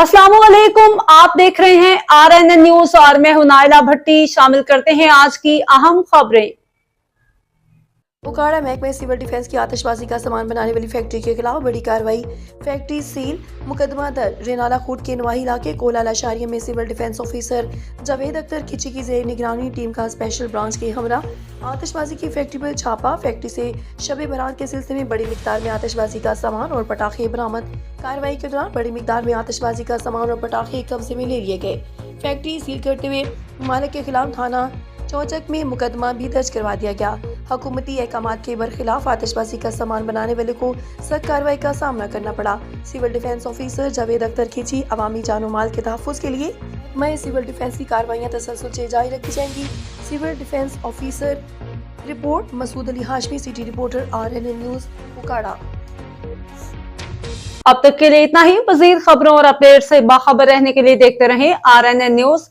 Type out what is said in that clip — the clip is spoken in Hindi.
अस्सलामुअलैकुम, आप देख रहे हैं RNN न्यूज और मैं हूं नाइला भट्टी। शामिल करते हैं आज की अहम खबरें। उकाड़ा महकमे सिविल डिफेंस की आतिशबाजी का सामान बनाने वाली फैक्ट्री के खिलाफ बड़ी कार्रवाई। फैक्ट्री सील, मुकदमा दर्ज। रेनाला खूट के नवाही इलाके कोला लाशारिया में civil defence officer Javed Akhtar Khichi की जेर निगरानी टीम का स्पेशल ब्रांच के हमरा आतिशबाजी की फैक्ट्री पर छापा। फैक्ट्री से शब बरात के सिलसिले में बड़ी मिकदार में आतिशबाजी का सामान और पटाखे बरामद। कार्रवाई के दौरान बड़ी मिकदार में आतिशबाजी का सामान और पटाखे कब्जे में ले लिए गए। फैक्ट्री सील करते हुए मालिक के खिलाफ थाना चौचक में मुकदमा भी दर्ज करवा दिया गया। हुकूमती अहकाम के बरखिलाफ आतिशबाजी का सामान बनाने वाले को सख्त कार्रवाई का सामना करना पड़ा। Civil defence officer Javed Akhtar Khichi अवामी जानो माल के तहफ़्फ़ुज़ के लिए मैं सिविल डिफेंस की कार्रवाइयाँ तसलसल से जारी रखी जाएंगी। Civil defence officer report Masood Ali Hashmi, city reporter RNN news Okara. अब तक के लिए इतना ही। मज़ीद खबरों और अपडेट से बाखबर रहने के लिए देखते रहें RNN न्यूज।